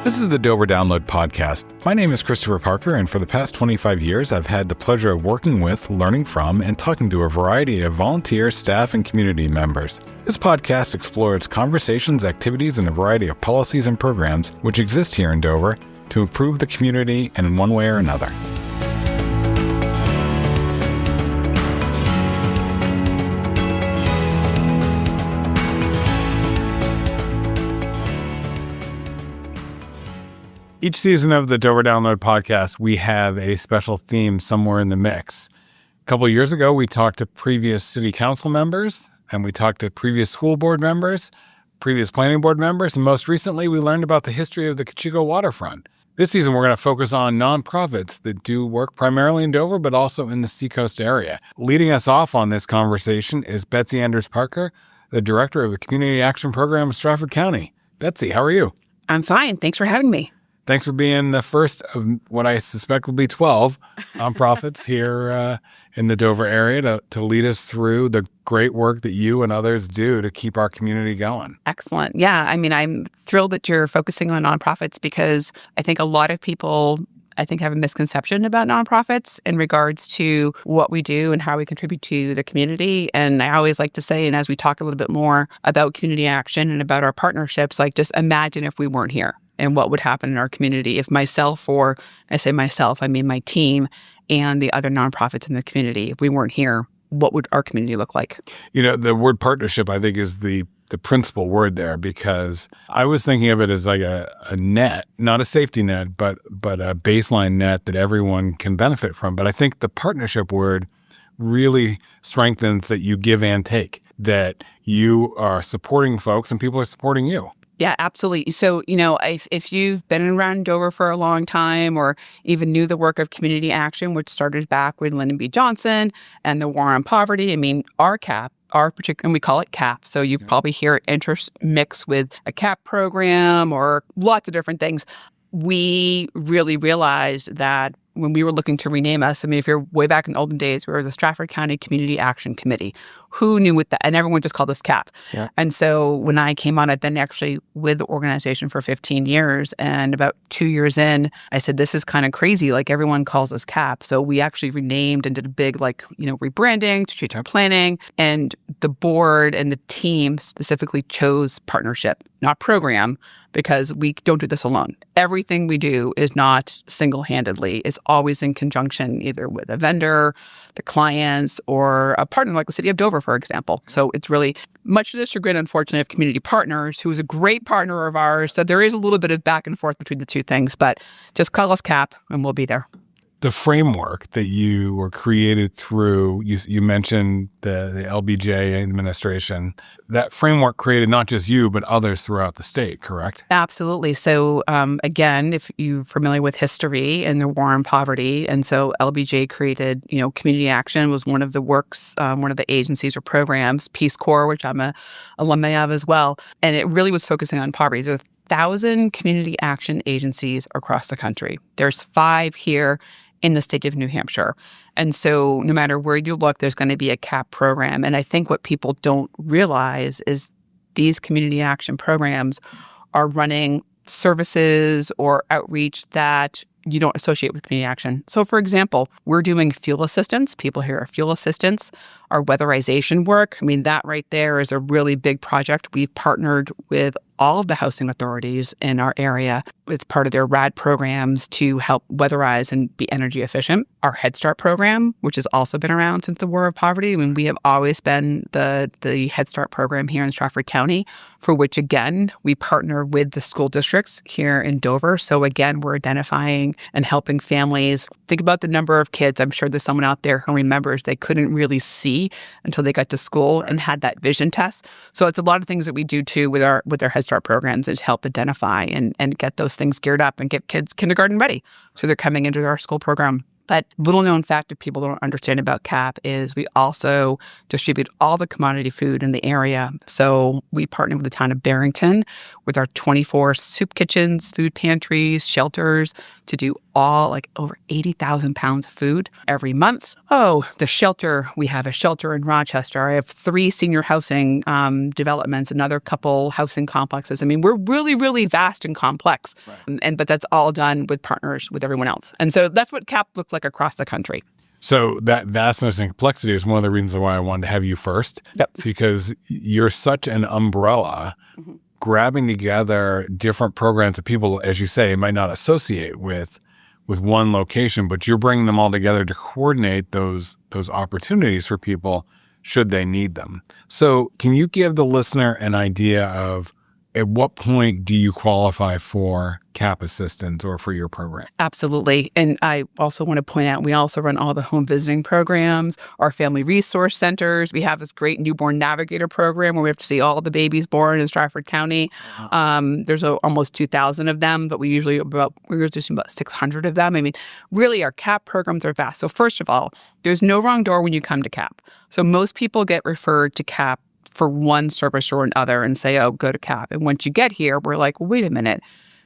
This is the Dover Download Podcast. My name is Christopher Parker, and for the past 25 years, I've had the pleasure of working with, learning from, and talking to a variety of volunteer, staff, and community members. This podcast explores conversations, activities, and a variety of policies and programs which exist here in Dover to improve the community in one way or another. Each season of the Dover Download Podcast, we have a special theme somewhere in the mix. A couple of years ago, we talked to previous city council members, and we talked to previous school board members, previous planning board members, and most recently, we learned about the history of the Cocheco waterfront. This season, we're going to focus on nonprofits that do work primarily in Dover, but also in the Seacoast area. Leading us off on this conversation is Betsey Parker, the director of the Community Action Program of Stratford County. Betsey, how are you? I'm fine. Thanks for having me. Thanks for being the first of what I suspect will be 12 nonprofits here in the Dover area to lead us through the great work that you and others do to keep our community going. Excellent. Yeah, I'm thrilled that you're focusing on nonprofits because I think a lot of people, have a misconception about nonprofits in regards to what we do and how we contribute to the community. And I always like to say, and as we talk a little bit more about community action and about our partnerships, just imagine if we weren't here. And what would happen in our community if myself, or I say myself, I mean my team and the other nonprofits in the community, if we weren't here, what would our community look like? You know, the word partnership, I think, is the principal word there, because I was thinking of it as like a net, not a safety net, but a baseline net that everyone can benefit from. But I think the partnership word really strengthens that you give and take, that you are supporting folks and people are supporting you. Yeah, absolutely. So, if you've been around Dover for a long time or even knew the work of community action, which started back with Lyndon B. Johnson and the war on poverty, our CAP, and we call it CAP. So you probably hear it intermixed with a CAP program or lots of different things. We really realized that when we were looking to rename us, if you're way back in the olden days, we were the Stratford County Community Action Committee. Who knew what that? And everyone just called us CAP. Yeah. And so when I came on, I'd been actually with the organization for 15 years. And about 2 years in, I said, this is kind of crazy. Everyone calls us CAP. So we actually renamed and did a big, rebranding to change our planning. And the board and the team specifically chose partnership, not program, because we don't do this alone. Everything we do is not single-handedly. It's always in conjunction either with a vendor, the clients, or a partner like the City of Dover, for example. So it's really much to the chagrin, unfortunately, of community partners, who is a great partner of ours. So there is a little bit of back and forth between the two things, but just call us CAP and we'll be there. The framework that you were created through, you mentioned the LBJ administration, that framework created not just you, but others throughout the state, correct? Absolutely. So again, if you're familiar with history and the war on poverty, and so LBJ created, community action was one of the works, one of the agencies or programs, Peace Corps, which I'm an alumni of as well. And it really was focusing on poverty. There's 1,000 community action agencies across the country. There's 5 here in the state of New Hampshire. And so no matter where you look, there's going to be a CAP program. And I think what people don't realize is these community action programs are running services or outreach that you don't associate with community action. So for example, we're doing fuel assistance. People here are fuel assistance. Our weatherization work, that right there is a really big project. We've partnered with all of the housing authorities in our area with part of their RAD programs to help weatherize and be energy efficient. Our Head Start program, which has also been around since the War of Poverty. We have always been the Head Start program here in Stratford County, for which, again, we partner with the school districts here in Dover. So again, we're identifying and helping families. Think about the number of kids. I'm sure there's someone out there who remembers they couldn't really see until they got to school and had that vision test. So it's a lot of things that we do too with our Head Start programs is help identify and get those things geared up and get kids kindergarten ready. So they're coming into our school program. But little known fact that people don't understand about CAP is we also distribute all the commodity food in the area. So we partner with the town of Barrington with our 24 soup kitchens, food pantries, shelters to do all like over 80,000 pounds of food every month. Oh, the shelter. We have a shelter in Rochester. I have 3 senior housing developments, another couple housing complexes. I mean, we're really, really vast and complex. Right. But that's all done with partners with everyone else. And so that's what CAP looked like across the country. So that vastness and complexity is one of the reasons why I wanted to have you first. Yep. It's because you're such an umbrella, grabbing together different programs that people, as you say, might not associate with one location, but you're bringing them all together to coordinate those opportunities for people should they need them. So can you give the listener an idea of at what point do you qualify for CAP assistance or for your program? Absolutely. And I also want to point out, we also run all the home visiting programs, our family resource centers. We have this great newborn navigator program where we have to see all the babies born in Stratford County. There's almost 2,000 of them, but we're usually about 600 of them. I mean, really, our CAP programs are vast. So first of all, there's no wrong door when you come to CAP. So most people get referred to CAP for one service or another and say, oh, go to CAP. And once you get here, we're like, well, wait a minute.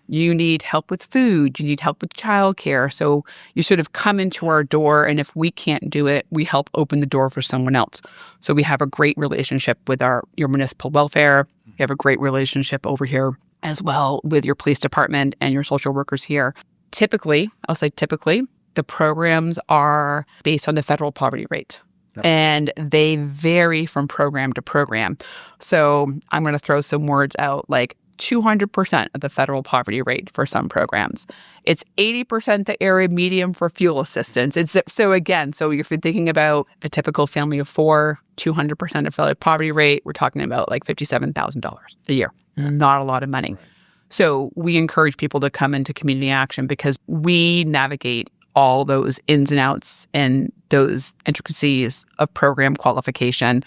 You need help with food. You need help with childcare. So you sort of come into our door, and if we can't do it, we help open the door for someone else. So we have a great relationship with your municipal welfare. We have a great relationship over here as well with your police department and your social workers here. Typically, the programs are based on the federal poverty rate. Yep. And they vary from program to program. So I'm going to throw some words out like 200% of the federal poverty rate for some programs. It's 80% the area median for fuel assistance. So if you're thinking about a typical family of 4, 200% of federal poverty rate, we're talking about like $57,000 a year. Not a lot of money. Right. So we encourage people to come into community action because we navigate all those ins and outs and those intricacies of program qualification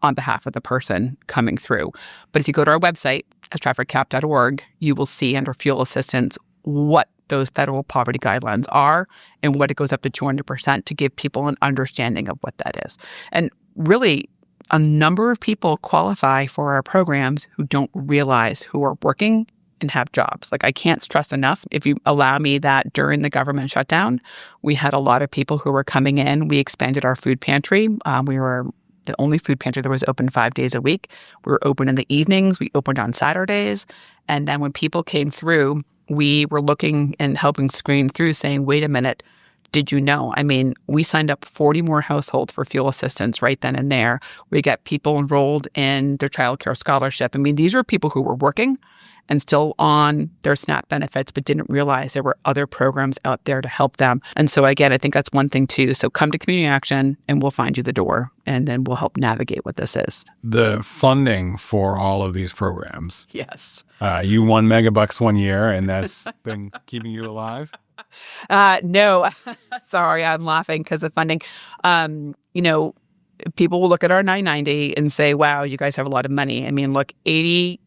on behalf of the person coming through. But if you go to our website, stratfordcap.org, you will see under fuel assistance what those federal poverty guidelines are and what it goes up to 200% to give people an understanding of what that is. And really, a number of people qualify for our programs who don't realize who are working and have jobs. Like, I can't stress enough, if you allow me, that during the government shutdown, we had a lot of people who were coming in. We expanded our food pantry. We were the only food pantry that was open 5 days a week. We were open in the evenings. We opened on Saturdays. And then when people came through, we were looking and helping screen through saying, wait a minute, did you know? I mean, we signed up 40 more households for fuel assistance right then and there. We got people enrolled in their child care scholarship. I mean, these are people who were working and still on their SNAP benefits, but didn't realize there were other programs out there to help them. And so again, I think that's one thing too. So come to community action and we'll find you the door, and then we'll help navigate what this is. The funding for all of these programs. Yes. You won megabucks one year, and that's been keeping you alive? No, sorry, I'm laughing because of funding. People will look at our 990 and say, wow, you guys have a lot of money. I mean, look, 84%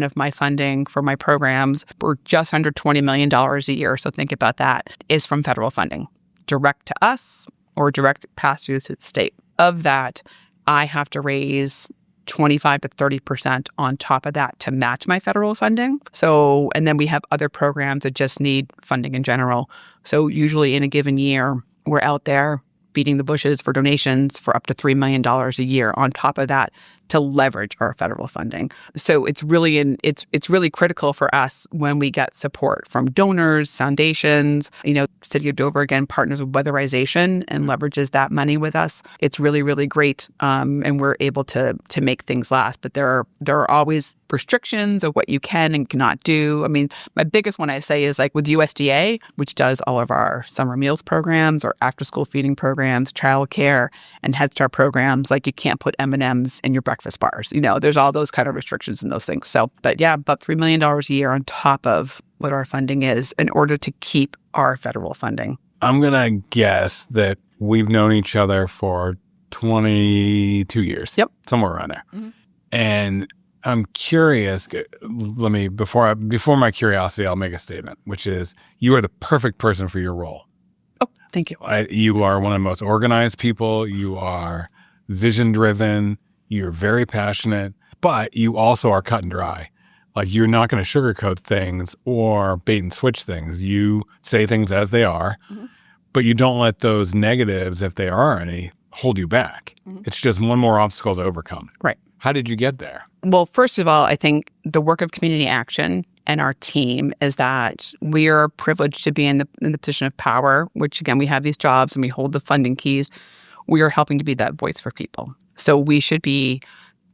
of my funding for my programs were just under $20 million a year. So think about that, is from federal funding, direct to us or direct pass through to the state. Of that, I have to raise 25 to 30% on top of that to match my federal funding. So, and then we have other programs that just need funding in general. So usually in a given year, we're out there beating the bushes for donations for up to $3 million a year on top of that to leverage our federal funding. So it's really it's really critical for us when we get support from donors, foundations. City of Dover again partners with weatherization and leverages that money with us. It's really, really great, and we're able to make things last. But there are always restrictions of what you can and cannot do. I mean, my biggest one I say is like with USDA, which does all of our summer meals programs, our after-school feeding programs, childcare, and Head Start programs. Like, you can't put M&Ms in your breakfast bars. There's all those kind of restrictions and those things. So, but yeah, about $3 million a year on top of what our funding is in order to keep our federal funding. I'm going to guess that we've known each other for 22 years. Yep. Somewhere around there. Mm-hmm. And I'm curious, before my curiosity, I'll make a statement, which is you are the perfect person for your role. Oh, thank you. You are one of the most organized people. You are vision driven. You're very passionate, but you also are cut and dry. Like, you're not going to sugarcoat things or bait and switch things. You say things as they are, but you don't let those negatives, if there are any, hold you back. It's just one more obstacle to overcome. Right. How did you get there? Well, first of all, I think the work of community action and our team is that we are privileged to be in the position of power, which, again, we have these jobs and we hold the funding keys. We are helping to be that voice for people. So we should be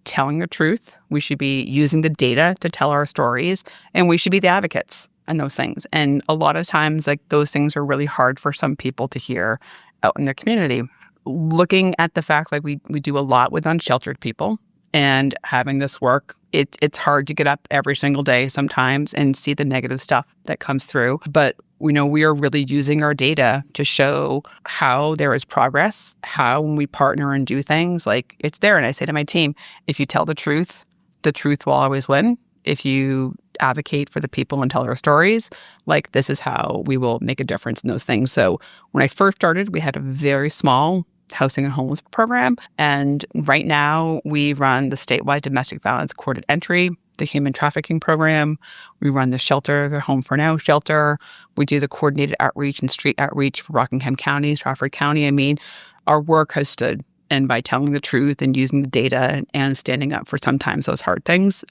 telling the truth. We should be using the data to tell our stories, and we should be the advocates in those things. And a lot of times, like, those things are really hard for some people to hear out in their community. Looking at the fact, like, we do a lot with unsheltered people, and having this work, it's hard to get up every single day sometimes and see the negative stuff that comes through. But we are really using our data to show how there is progress, how when we partner and do things, like, it's there. And I say to my team, if you tell the truth will always win. If you advocate for the people and tell their stories, like, this is how we will make a difference in those things. So when I first started, we had a very small housing and homeless program. And right now we run the statewide domestic violence court at entry, the human trafficking program. We run the shelter, the Home for Now shelter. We do the coordinated outreach and street outreach for Rockingham County, Stratford County. I mean, our work has stood. And by telling the truth and using the data and standing up for sometimes those hard things,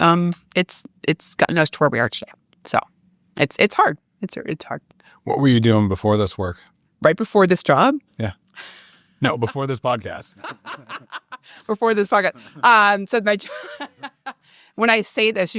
it's gotten us to where we are today. So it's hard. It's hard. What were you doing before this work? Right before this job? Yeah. No, before this podcast. Before this podcast. When I say this,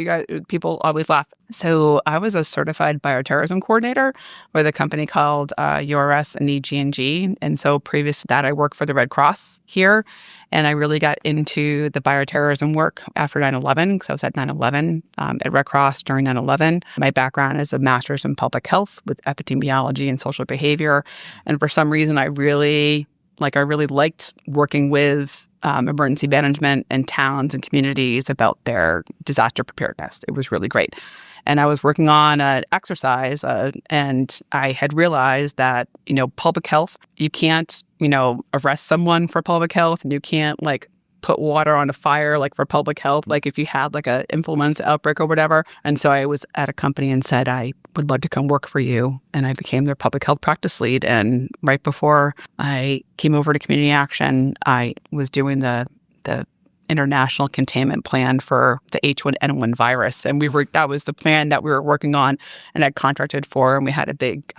people always laugh. So I was a certified bioterrorism coordinator with a company called URS and EG&G. And so previous to that, I worked for the Red Cross here. And I really got into the bioterrorism work after 9/11, because I was at 9/11 at Red Cross during 9/11. My background is a master's in public health with epidemiology and social behavior. And for some reason, I really liked working with emergency management and towns and communities about their disaster preparedness. It was really great. And I was working on an exercise and I had realized that, public health, you can't, arrest someone for public health, and you can't, like, put water on a fire, like, for public health, like if you had like a influenza outbreak or whatever. And so I was at a company and said, I would love to come work for you. And I became their public health practice lead. And right before I came over to community action, I was doing the international containment plan for the H1N1 virus. And that was the plan that we were working on and had contracted for. And we had a big,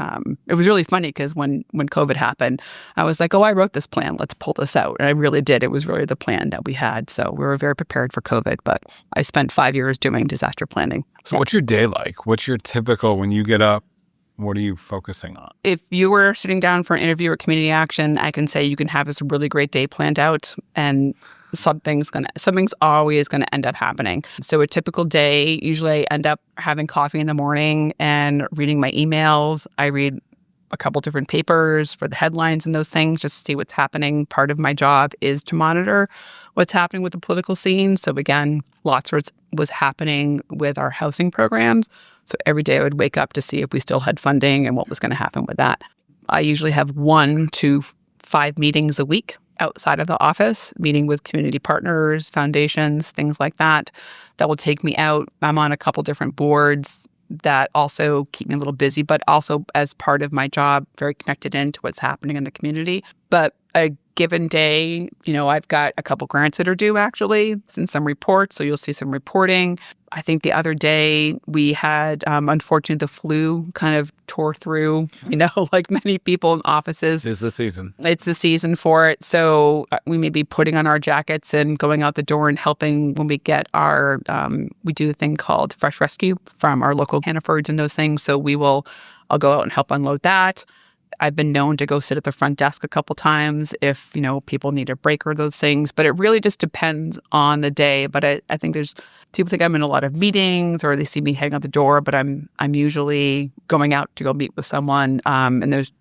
it was really funny because when COVID happened, I was like, oh, I wrote this plan. Let's pull this out. And I really did. It was really the plan that we had. So we were very prepared for COVID. But I spent 5 years doing disaster planning. So what's your day like? What's your typical, when you get up, what are you focusing on? If you were sitting down for an interview or community action, I can say you can have this really great day planned out, and something's always gonna end up happening. So a typical day, usually I end up having coffee in the morning and reading my emails. I read a couple different papers for the headlines and those things just to see what's happening. Part of my job is to monitor what's happening with the political scene. So again, lots was happening with our housing programs. So every day I would wake up to see if we still had funding and what was going to happen with that. I usually have 1 to 5 meetings a week outside of the office, meeting with community partners, foundations, things like that. That will take me out. I'm on a couple different boards that also keep me a little busy, but also as part of my job, very connected into what's happening in the community. But a given day, I've got a couple grants that are due, actually, and some reports. So you'll see some reporting. I think the other day we had, unfortunately, the flu kind of tore through, like many people in offices. It's the season. It's the season for it. So we may be putting on our jackets and going out the door and helping when we get our, we do a thing called Fresh Rescue from our local Hannafords and those things. So I'll go out and help unload that. I've been known to go sit at the front desk a couple times if, people need a break or those things. But it really just depends on the day. But I think people think I'm in a lot of meetings or they see me heading out the door, but I'm usually going out to go meet with someone. And there's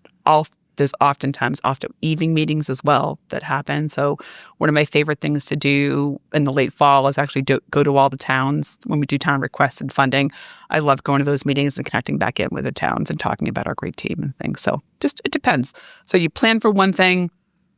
oftentimes evening meetings as well that happen. So one of my favorite things to do in the late fall is actually go to all the towns when we do town requests and funding. I love going to those meetings and connecting back in with the towns and talking about our great team and things. So it depends. So you plan for one thing,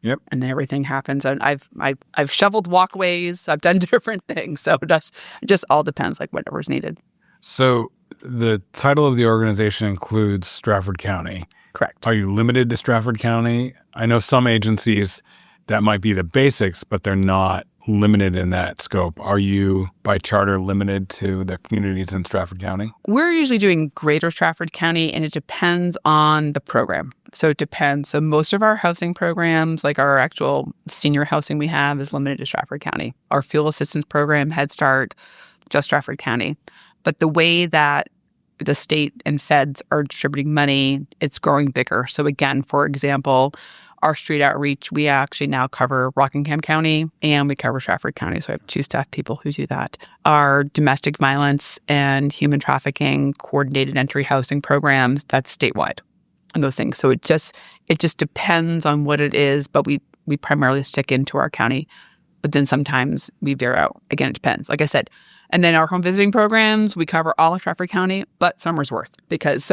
yep, and everything happens. And I've shoveled walkways. I've done different things. So it just all depends, like whatever's needed. So the title of the organization includes Stratford County. Correct. Are you limited to Stratford County? I know some agencies that might be the basics, but they're not limited in that scope. Are you, by charter, limited to the communities in Stratford County? We're usually doing Greater Stratford County, and it depends on the program. So it depends. So most of our housing programs, like our actual senior housing we have, is limited to Stratford County. Our fuel assistance program, Head Start, just Stratford County. But the way that the state and feds are distributing money, it's growing bigger. So again, for example, our street outreach, we actually now cover Rockingham County and we cover Stratford County. So I have 2 staff people who do that. Our domestic violence and human trafficking coordinated entry housing programs, that's statewide and those things. So it just depends on what it is, but we primarily stick into our county. But then sometimes we veer out. Again, it depends. Like I said, and then our home visiting programs, we cover all of Stratford County, but Somersworth, because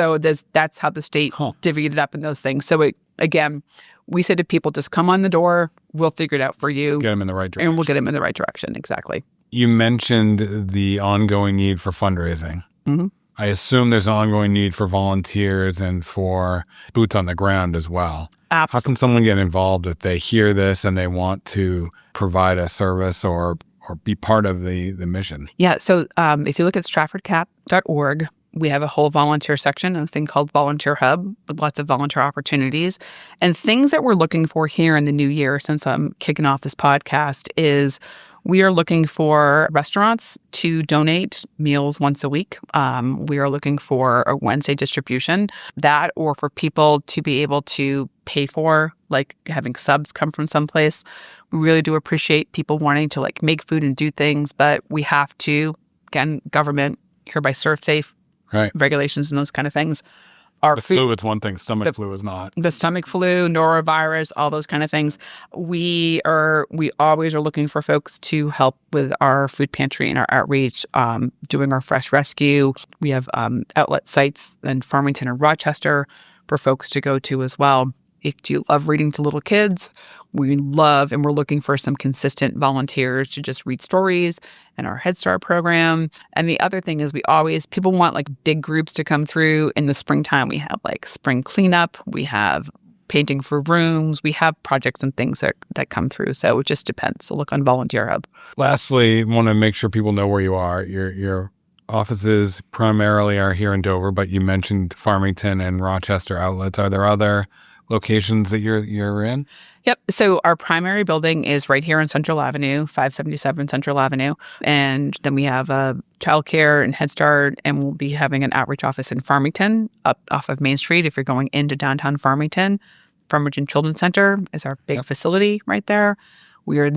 that's how the state divvied it up in those things. So again, we say to people, just come on the door. We'll figure it out for you. Get them in the right direction. And we'll get them in the right direction. Exactly. You mentioned the ongoing need for fundraising. Mm-hmm. I assume there's an ongoing need for volunteers and for boots on the ground as well. Absolutely. How can someone get involved if they hear this and they want to provide a service or be part of the mission? Yeah. So if you look at stratfordcap.org, we have a whole volunteer section, a thing called Volunteer Hub with lots of volunteer opportunities. And things that we're looking for here in the new year, since I'm kicking off this podcast, is we are looking for restaurants to donate meals once a week. We are looking for a Wednesday distribution, that or for people to be able to pay for, like having subs come from someplace. We really do appreciate people wanting to like make food and do things, but we have to, again, government, hereby serve safe, right, regulations and those kind of things. The flu is one thing, stomach flu is not. The stomach flu, norovirus, all those kind of things. We always are looking for folks to help with our food pantry and our outreach, doing our fresh rescue. We have outlet sites in Farmington and Rochester for folks to go to as well. If you love reading to little kids, we love and we're looking for some consistent volunteers to just read stories in our Head Start program. And the other thing is people want like big groups to come through in the springtime. We have like spring cleanup. We have painting for rooms. We have projects and things that come through. So it just depends. So look on Volunteer Hub. Lastly, want to make sure people know where you are. Your offices primarily are here in Dover, but you mentioned Farmington and Rochester outlets. Are there other locations that you're in? Yep. So our primary building is right here on Central Avenue, 577 Central Avenue. And then we have a childcare and Head Start, and we'll be having an outreach office in Farmington, up off of Main Street. If you're going into downtown Farmington Children's Center is our big facility right there. We have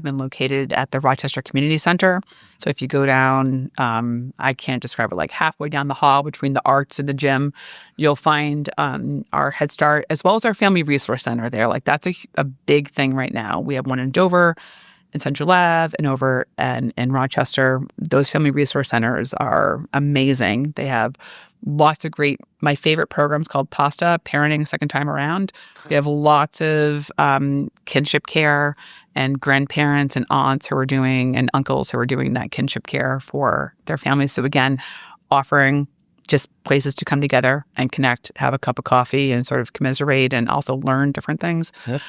been located at the Rochester Community Center. So if you go down, I can't describe it, like halfway down the hall between the arts and the gym, you'll find our Head Start as well as our Family Resource Center there. Like that's a big thing right now. We have one in Dover, in Central Ave, and over in Rochester. Those Family Resource Centers are amazing. They have lots of my favorite programs called PASTA, Parenting a Second Time Around. We have lots of kinship care and grandparents and aunts and uncles who are doing that kinship care for their families. So again, offering just places to come together and connect, have a cup of coffee and sort of commiserate and also learn different things. Yep.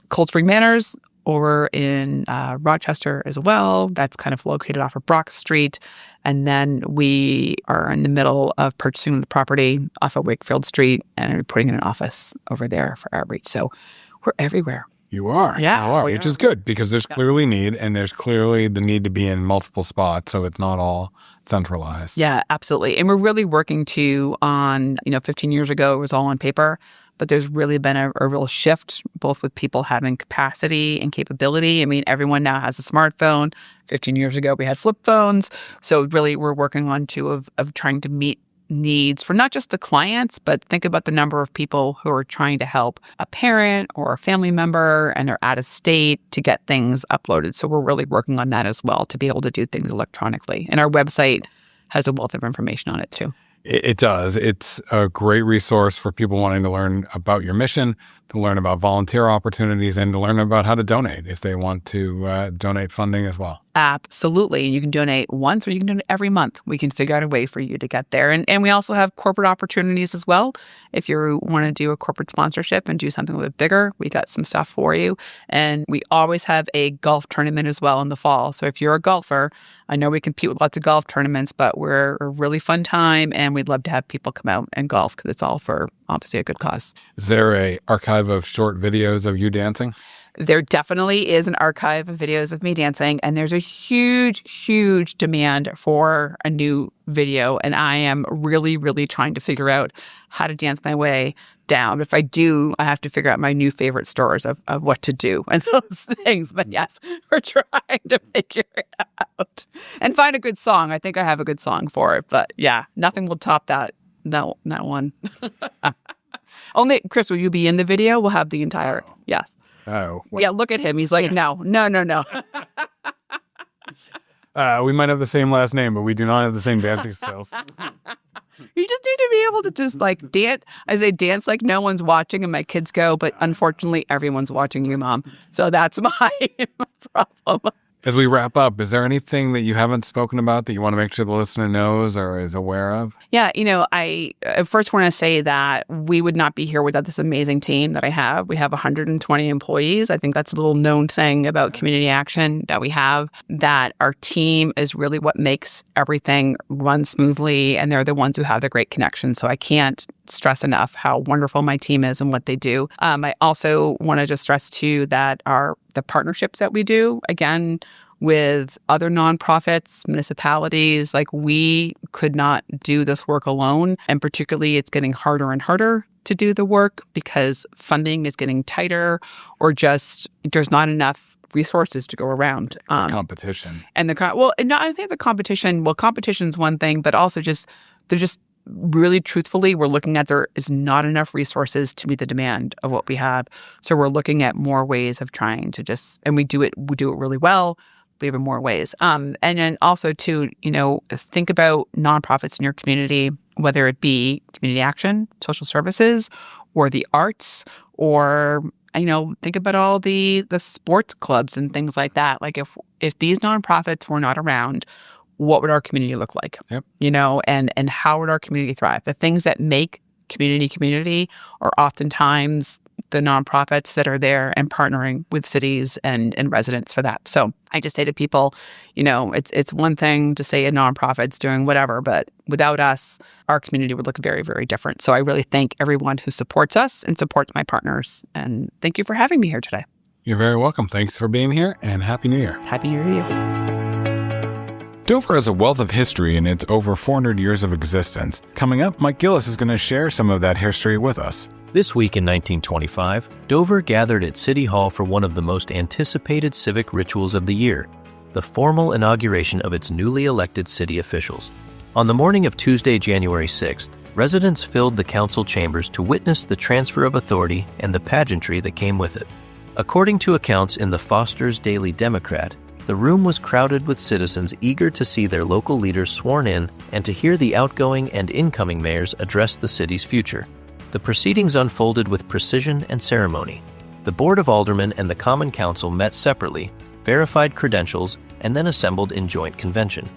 Cold Spring Manors over in Rochester as well. That's kind of located off of Brock Street. And then we are in the middle of purchasing the property off of Wakefield Street and putting in an office over there for outreach. So we're everywhere. You are. Yeah. You are, which is good because there's clearly need and there's clearly the need to be in multiple spots. So it's not all centralized. Yeah, absolutely. And we're really working on 15 years ago, it was all on paper, but there's really been a real shift, both with people having capacity and capability. I mean, everyone now has a smartphone. 15 years ago, we had flip phones. So really, we're working on of trying to meet needs for not just the clients, but think about the number of people who are trying to help a parent or a family member and they're out of state to get things uploaded. So we're really working on that as well to be able to do things electronically. And our website has a wealth of information on it too. It does. It's a great resource for people wanting to learn about your mission, to learn about volunteer opportunities, and to learn about how to donate if they want to donate funding as well. Absolutely. You can donate once or you can donate every month. We can figure out a way for you to get there. And we also have corporate opportunities as well. If you want to do a corporate sponsorship and do something a little bit bigger, we got some stuff for you. And we always have a golf tournament as well in the fall. So if you're a golfer, I know we compete with lots of golf tournaments, but we're a really fun time and we'd love to have people come out and golf because it's all for obviously a good cause. Is there an archive of short videos of you dancing? There definitely is an archive of videos of me dancing, and there's a huge, huge demand for a new video. And I am really, really trying to figure out how to dance my way down. If I do, I have to figure out my new favorite stores of what to do and those things. But yes, we're trying to figure it out and find a good song. I think I have a good song for it. But yeah, nothing will top that one. Only, Chris, will you be in the video? We'll have the entire, yes. Oh. Yeah, look at him. He's like, no. We might have the same last name, but we do not have the same dancing skills. You just need to be able to just like dance. I say dance like no one's watching, and my kids go, but unfortunately, everyone's watching you, Mom. So that's my problem. As we wrap up, is there anything that you haven't spoken about that you want to make sure the listener knows or is aware of? Yeah, I first want to say that we would not be here without this amazing team that I have. We have 120 employees. I think that's a little known thing about community action that we have, that our team is really what makes everything run smoothly, and they're the ones who have the great connections. So I can't stress enough how wonderful my team is and what they do. I also want to just stress too that the partnerships that we do, again, with other nonprofits, municipalities, like we could not do this work alone. And particularly it's getting harder and harder to do the work because funding is getting tighter or just there's not enough resources to go around. Competition. And I think the competition's one thing, but also they're just really truthfully, we're looking at there is not enough resources to meet the demand of what we have. So we're looking at more ways of trying to and we do it really well. We have more ways. And then also too, think about nonprofits in your community, whether it be community action, social services, or the arts, or think about all the sports clubs and things like that. Like if these nonprofits were not around, what would our community look like? Yep. And how would our community thrive? The things that make community are oftentimes the nonprofits that are there and partnering with cities and residents for that. So I just say to people, it's one thing to say a nonprofit's doing whatever, but without us, our community would look very, very different. So I really thank everyone who supports us and supports my partners. And thank you for having me here today. You're very welcome. Thanks for being here, and Happy New Year. Happy New Year to you. Dover has a wealth of history in its over 400 years of existence. Coming up, Mike Gillis is going to share some of that history with us. This week in 1925, Dover gathered at City Hall for one of the most anticipated civic rituals of the year, the formal inauguration of its newly elected city officials. On the morning of Tuesday, January 6th, residents filled the council chambers to witness the transfer of authority and the pageantry that came with it. According to accounts in the Foster's Daily Democrat, the room was crowded with citizens eager to see their local leaders sworn in and to hear the outgoing and incoming mayors address the city's future. The proceedings unfolded with precision and ceremony. The Board of Aldermen and the Common Council met separately, verified credentials, and then assembled in joint convention.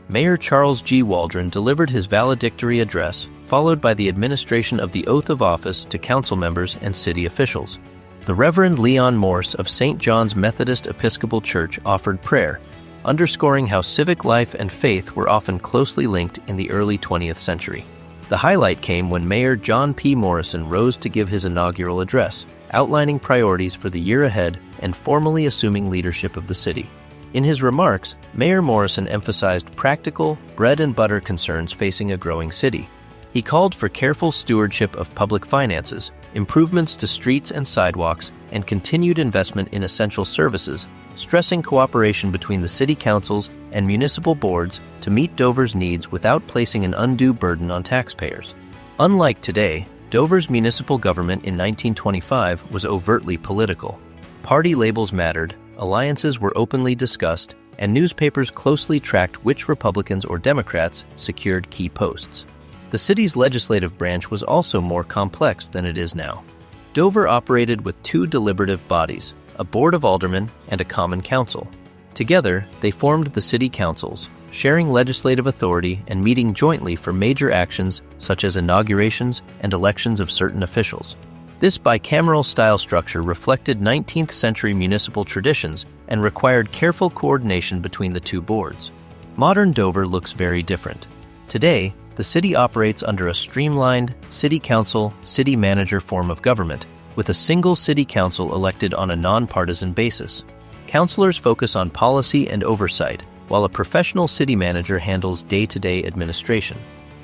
Mayor Charles G. Waldron delivered his valedictory address, followed by the administration of the oath of office to council members and city officials. The Reverend Leon Morse of St. John's Methodist Episcopal Church offered prayer, underscoring how civic life and faith were often closely linked in the early 20th century. The highlight came when Mayor John P. Morrison rose to give his inaugural address, outlining priorities for the year ahead and formally assuming leadership of the city. In his remarks, Mayor Morrison emphasized practical, bread-and-butter concerns facing a growing city. He called for careful stewardship of public finances, improvements to streets and sidewalks, and continued investment in essential services, stressing cooperation between the city councils and municipal boards to meet Dover's needs without placing an undue burden on taxpayers. Unlike today, Dover's municipal government in 1925 was overtly political. Party labels mattered, alliances were openly discussed, and newspapers closely tracked which Republicans or Democrats secured key posts. The city's legislative branch was also more complex than it is now. Dover operated with two deliberative bodies, a Board of Aldermen and a Common Council. Together, they formed the city councils, sharing legislative authority and meeting jointly for major actions such as inaugurations and elections of certain officials. This bicameral-style structure reflected 19th century municipal traditions and required careful coordination between the two boards. Modern Dover looks very different. Today, the city operates under a streamlined city council, city manager form of government, with a single city council elected on a nonpartisan basis. Councilors focus on policy and oversight, while a professional city manager handles day-to-day administration.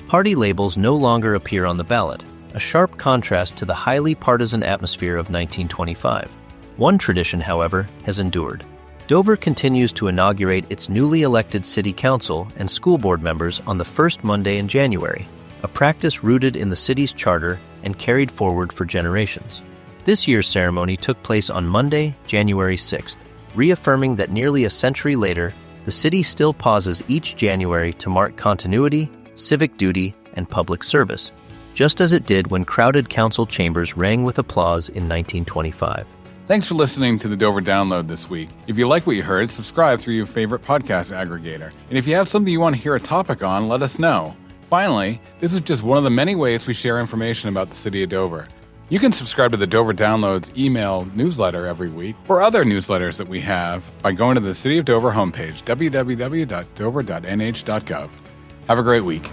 Party labels no longer appear on the ballot, a sharp contrast to the highly partisan atmosphere of 1925. One tradition, however, has endured. Dover continues to inaugurate its newly elected city council and school board members on the first Monday in January, a practice rooted in the city's charter and carried forward for generations. This year's ceremony took place on Monday, January 6th, reaffirming that nearly a century later, the city still pauses each January to mark continuity, civic duty, and public service, just as it did when crowded council chambers rang with applause in 1925. Thanks for listening to the Dover Download this week. If you like what you heard, subscribe through your favorite podcast aggregator. And if you have something you want to hear a topic on, let us know. Finally, this is just one of the many ways we share information about the city of Dover. You can subscribe to the Dover Downloads email newsletter every week or other newsletters that we have by going to the City of Dover homepage, www.dover.nh.gov. Have a great week.